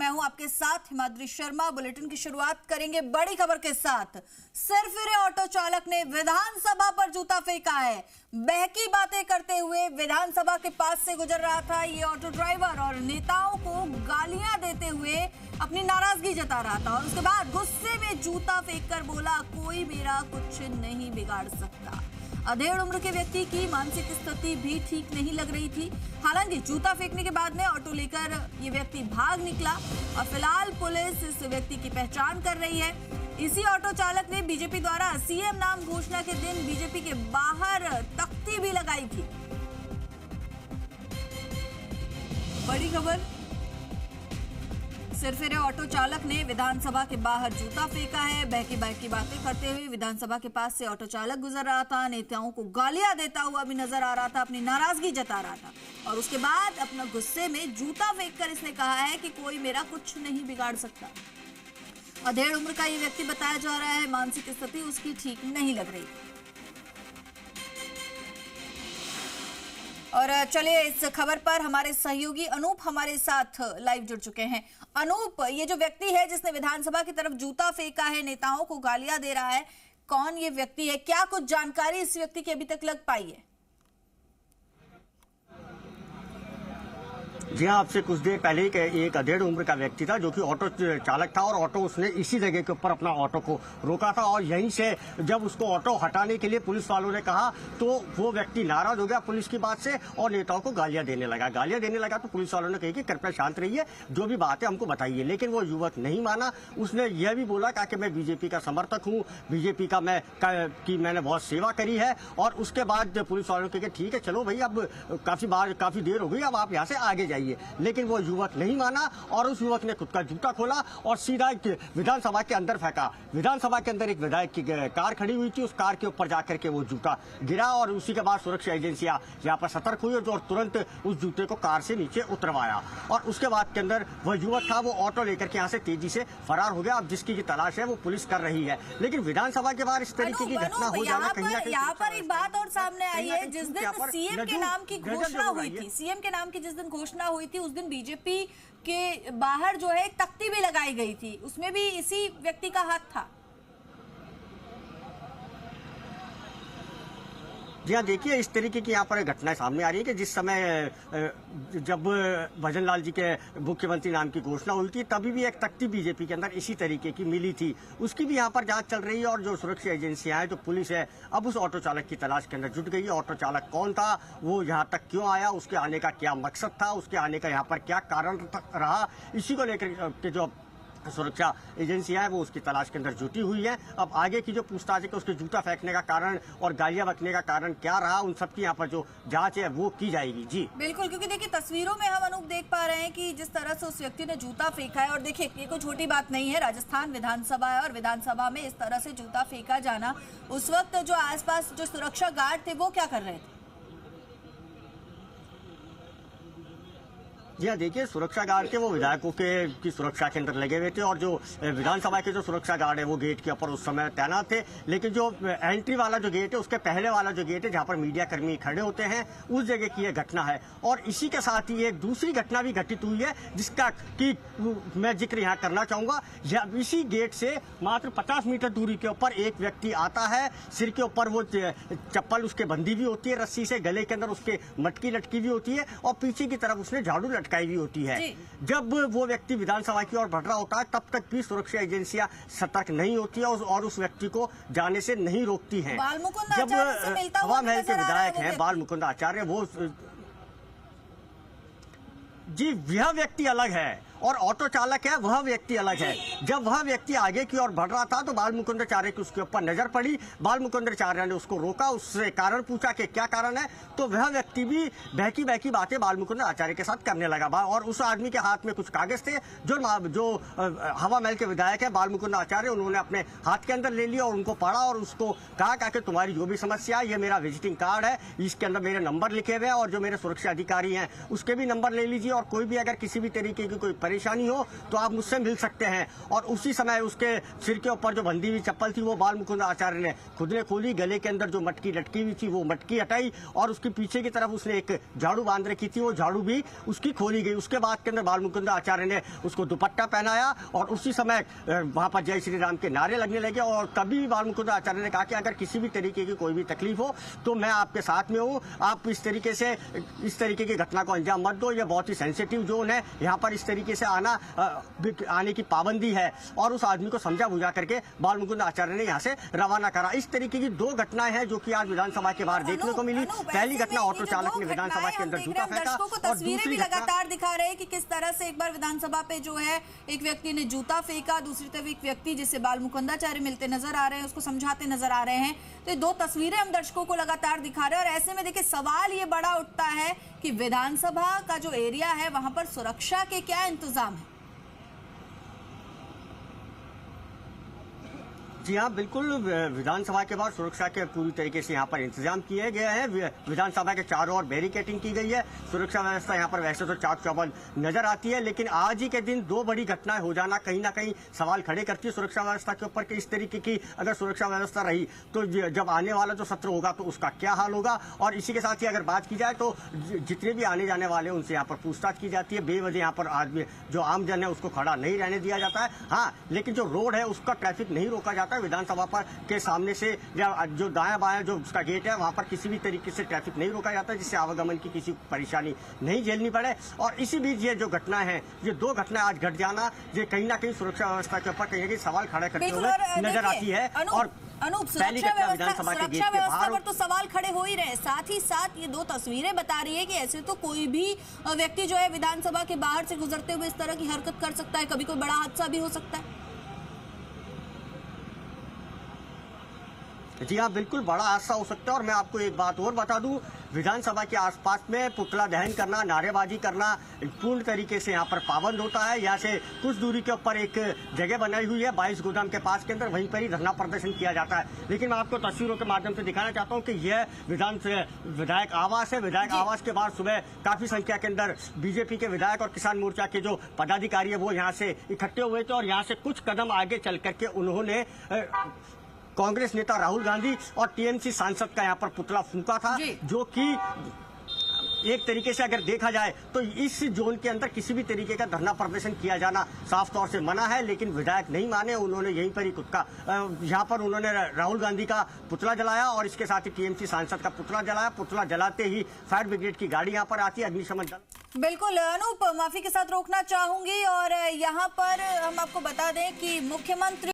मैं हूं आपके साथ हिमाद्री शर्मा। बुलेटिन की शुरुआत करेंगे बड़ी खबर के साथ। सिरफिरे ऑटो चालक ने विधानसभा पर जूता फेंका है। बहकी बातें करते हुए विधानसभा के पास से गुजर रहा था ये ऑटो ड्राइवर और नेताओं को गालियां देते हुए अपनी नाराजगी जता रहा था और उसके बाद गुस्से में जूता फेंककर बोला, कोई मेरा कुछ नहीं बिगाड़ सकता। अधेड़ उम्र के व्यक्ति की मानसिक स्थिति भी ठीक नहीं लग रही थी। हालांकि जूता फेंकने के बाद में ऑटो लेकर ये व्यक्ति भाग निकला और फिलहाल पुलिस इस व्यक्ति की पहचान कर रही है। इसी ऑटो चालक ने बीजेपी द्वारा सीएम नाम घोषणा के दिन बीजेपी के बाहर तख्ती भी लगाई थी। बड़ी खबर, सिरफिरे ऑटो चालक ने विधानसभा के बाहर जूता फेंका है। बहकी बातें करते हुए विधानसभा के पास से ऑटो चालक गुजर रहा था। नेताओं को गालियां देता हुआ भी नजर आ रहा था, अपनी नाराजगी जता रहा था और उसके बाद अपना गुस्से में जूता फेंककर इसने कहा है कि कोई मेरा कुछ नहीं बिगाड़ सकता। अधेड़ उम्र का ये व्यक्ति बताया जा रहा है, मानसिक स्थिति उसकी ठीक नहीं लग रही। और चलिए इस खबर पर हमारे सहयोगी अनूप हमारे साथ लाइव जुड़ चुके हैं। अनूप, ये जो व्यक्ति है जिसने विधानसभा की तरफ जूता फेंका है, नेताओं को गालियां दे रहा है, कौन ये व्यक्ति है? क्या कुछ जानकारी इस व्यक्ति की अभी तक लग पाई है? जी हाँ, आपसे कुछ देर पहले ही एक अधेड़ उम्र का व्यक्ति था जो कि ऑटो चालक था और ऑटो उसने इसी जगह के ऊपर अपना ऑटो को रोका था और यहीं से जब उसको ऑटो हटाने के लिए पुलिस वालों ने कहा तो वो व्यक्ति नाराज हो गया पुलिस की बात से और नेताओं को गालियां देने लगा। तो पुलिस वालों ने कहा कि कृपया शांत रहिए, जो भी बात है हमको बताइए। लेकिन वो युवक नहीं माना। उसने यह भी बोला कि मैं बीजेपी का समर्थक हूँ, बीजेपी का मैंने बहुत सेवा करी है। और उसके बाद पुलिस वालों ने कहा ठीक है, चलो भाई, अब काफी देर हो गई, अब आप यहाँ से आगे जाइए। लेकिन वो युवक नहीं माना और उस युवक ने खुद का जूता खोला और सीधा विधानसभा के अंदर फेंका। विधानसभा के अंदर एक विधायक की कार खड़ी हुई थी, उस कार के ऊपर जाकर के वो जूता गिरा और उसी के बाद सुरक्षा एजेंसियां यहाँ पर सतर्क हुई और तुरंत उस जूते को कार से नीचे उतरवाया। और उसके बाद के अंदर वह युवक था, वो ऑटो लेकर के यहाँ से तेजी से फरार हो गया। अब जिसकी की तलाश है वो पुलिस कर रही है। लेकिन विधानसभा के बाहर इस तरीके की घटना हो जाना कहीं ना कहीं यहाँ पर एक बात और सामने आई है। जिस दिन सीएम के नाम की घोषणा हुई थी, सीएम के नाम की जिस दिन घोषणा हुई थी, उस दिन बीजेपी के बाहर जो है तख्ती भी लगाई गई थी, उसमें भी इसी व्यक्ति का हाथ था। जी हाँ, देखिए इस तरीके की यहाँ पर घटनाएं सामने आ रही है कि जिस समय जब भजन लाल जी के मुख्यमंत्री नाम की घोषणा हुई थी तभी भी एक तख्ती बीजेपी के अंदर इसी तरीके की मिली थी। उसकी भी यहाँ पर जांच चल रही है और जो सुरक्षा एजेंसियां हैं, जो पुलिस है, अब उस ऑटो चालक की तलाश के अंदर जुट गई है। ऑटो चालक कौन था, वो यहाँ तक क्यों आया, उसके आने का क्या मकसद था, उसके आने का यहाँ पर क्या कारण रहा, इसी को लेकर के जो सुरक्षा एजेंसियां हैं वो उसकी तलाश के अंदर जुटी हुई है। अब आगे की जो पूछताछ है कि उसके जूता फेंकने का कारण और गालियां बकने का कारण क्या रहा, उन सब की यहाँ पर जो जांच है वो की जाएगी। जी बिल्कुल, क्योंकि देखिए तस्वीरों में हम अनूप देख पा रहे हैं कि जिस तरह से उस व्यक्ति ने जूता फेंका है, और देखिए ये कोई छोटी बात नहीं है। राजस्थान विधानसभा है और विधानसभा में इस तरह से जूता फेंका जाना, उस वक्त जो आसपास जो सुरक्षा गार्ड थे वो क्या कर रहे थे? जी हाँ, देखिए सुरक्षा गार्ड के वो विधायकों की सुरक्षा के अंदर लगे हुए थे और जो विधानसभा के जो सुरक्षा गार्ड है वो गेट के ऊपर उस समय तैनात थे। लेकिन जो एंट्री वाला जो गेट है, उसके पहले वाला जो गेट है जहाँ पर मीडिया कर्मी खड़े होते हैं, उस जगह की यह घटना है। और इसी के साथ ही एक दूसरी घटना भी घटित हुई है जिसका कि मैं जिक्र यहाँ करना चाहूंगा। इसी गेट से मात्र 50 मीटर दूरी के ऊपर एक व्यक्ति आता है, सिर के ऊपर वो चप्पल उसके बंधी भी होती है रस्सी से, गले के अंदर उसके मटकी लटकी भी होती है और पीछे की तरफ उसने झाड़ू लटकाई भी होती है। जब वो व्यक्ति विधानसभा की ओर बढ़ रहा होता है तब तक भी सुरक्षा एजेंसियां सतर्क नहीं होती है और उस व्यक्ति को जाने से नहीं रोकती हैं। जब हवा महल के विधायक हैं बाल मुकुंद आचार्य, वो जी यह व्यक्ति अलग है और ऑटो चालक है वह व्यक्ति अलग है। जब वह व्यक्ति आगे की ओर बढ़ रहा था तो बाल मुकुंद आचार्य की उसके ऊपर नजर पड़ी। बाल मुकुंद आचार्य ने उसको रोका, उससे कारण पूछा कि क्या कारण है, तो वह व्यक्ति भी बहकी बातें बाल मुकुंद आचार्य के साथ करने लगा। और उस आदमी के हाथ में कुछ कागज थे जो हवा महल के विधायक है बाल मुकुंद आचार्य, उन्होंने अपने हाथ के अंदर ले लिया और उनको पढ़ा और उसको कहा कि तुम्हारी जो भी समस्या है, ये मेरा विजिटिंग कार्ड है, इसके अंदर मेरे नंबर लिखे हुए हैं और जो मेरे सुरक्षा अधिकारी हैं उसके भी नंबर ले लीजिए और कोई भी अगर किसी भी तरीके की कोई परेशानी हो तो आप मुझसे मिल सकते हैं। और उसी समय उसके सिर के ऊपर जो बंधी हुई चप्पल थी वो बाल मुकुंद आचार्य ने खुद ने खोली, गले के अंदर जो मटकी लटकी हुई थी वो मटकी हटाई और उसके पीछे की तरफ उसने एक झाड़ू बांध रखी थी, वो झाड़ू भी उसकी खोली गई। उसके बाद के अंदर बाल मुकुंद आचार्य ने उसको दुपट्टा पहनाया और उसी समय वहां पर जय श्री राम के नारे लगने लगे। और तभी भी बाल मुकुंद आचार्य ने कहा कि अगर किसी भी तरीके की कोई भी तकलीफ हो तो मैं आपके साथ में हूँ, आप इस तरीके की घटना को अंजाम मत दो, ये बहुत ही सेंसिटिव जोन है, यहाँ पर इस तरीके से आने की पाबंदी है। और उस आदमी को समझा बुझा करके बाल मुकुंद आचार्य ने यहाँ से रवाना करा। इस तरीके की दो घटनाएं हैं जो कि आज विधानसभा के बाहर देखने को मिली। पहली घटना ऑटो चालक ने विधानसभा के अंदर जूता फेंका और तस्वीरें भी लगातार दिखा रहे हैं कि किस तरह से एक बार विधानसभा पे जो है एक व्यक्ति ने जूता फेंका, दूसरी तरफ एक व्यक्ति जिसे बाल मुकुंदाचार्य मिलते नजर आ रहे हैं, उसको समझाते नजर आ रहे हैं। तो ये दो तस्वीरें हम दर्शकों को लगातार दिखा रहे हैं और ऐसे में देखिए सवाल ये बड़ा उठता है कि विधानसभा का जो एरिया है वहां पर सुरक्षा के क्या इंतजाम है। जी हाँ, बिल्कुल। विधानसभा के बाद सुरक्षा के पूरी तरीके से यहाँ पर इंतजाम किए गए हैं। विधानसभा के चारों ओर बैरिकेडिंग की गई है। सुरक्षा व्यवस्था यहाँ पर वैसे तो चाक चौबंद नजर आती है, लेकिन आज ही के दिन दो बड़ी घटनाएं हो जाना कहीं ना कहीं सवाल खड़े करती है सुरक्षा व्यवस्था के ऊपर कि इस तरीके की अगर सुरक्षा व्यवस्था रही तो जब आने वाला जो सत्र होगा तो उसका क्या हाल होगा। और इसी के साथ ही अगर बात की जाए तो जितने भी आने जाने वाले उनसे यहाँ पर पूछताछ की जाती है। बेवजह यहाँ पर आदमी जो आमजन है उसको खड़ा नहीं रहने दिया जाता है। हाँ, लेकिन जो रोड है उसका ट्रैफिक नहीं रोका जाता। विधानसभा पर के सामने से या जो दायां बायां जो उसका गेट है वहां पर किसी भी तरीके से ट्रैफिक नहीं रोका जाता, जिससे आवागमन की किसी परेशानी नहीं झेलनी पड़े। और इसी बीच ये जो घटना है, ये दो घटनाएं आज घट जाना, ये कहीं ना कहीं सुरक्षा व्यवस्था के ऊपर कहीं ना कहीं सवाल खड़ा करते हुए नजर आती है। और अनूप, सुरक्षा व्यवस्था पर तो सवाल खड़े हो ही रहे, साथ ही साथ ये दो तस्वीरें बता रही है कि ऐसे तो कोई भी व्यक्ति जो है विधानसभा के बाहर से गुजरते हुए इस तरह की हरकत कर सकता है, कभी कोई बड़ा हादसा भी हो सकता है। जी हाँ, बिल्कुल बड़ा हादसा हो सकता है। और मैं आपको एक बात और बता दूं, विधानसभा के आसपास में पुतला दहन करना, नारेबाजी करना पूर्ण तरीके से यहाँ पर पाबंद होता है। यहाँ से कुछ दूरी के ऊपर एक जगह बनाई हुई है 22 गोदाम के पास के अंदर, वहीं पर ही धरना प्रदर्शन किया जाता है। लेकिन मैं आपको तस्वीरों के माध्यम से दिखाना चाहता हूँ कि यह विधायक आवास है। विधायक आवास के बाद सुबह काफी संख्या के अंदर बीजेपी के विधायक और किसान मोर्चा के जो पदाधिकारी है वो यहाँ से इकट्ठे हुए थे और यहाँ से कुछ कदम आगे चल करके उन्होंने कांग्रेस नेता राहुल गांधी और टीएमसी सांसद का यहाँ पर पुतला फूंका था, जो कि एक तरीके से अगर देखा जाए तो इस जोन के अंदर किसी भी तरीके का धरना प्रदर्शन किया जाना साफ तौर से मना है। लेकिन विधायक नहीं माने, उन्होंने यहीं पर ही खुद का यहाँ पर उन्होंने राहुल गांधी का पुतला जलाया और इसके साथ ही टीएमसी सांसद का पुतला जलाया। पुतला जलाते ही फायर ब्रिगेड की गाड़ी यहाँ पर आती है, अग्निशमन दल। बिल्कुल अनूप, माफी के साथ रोकना चाहूंगी और यहाँ पर हम आपको बता दें कि मुख्यमंत्री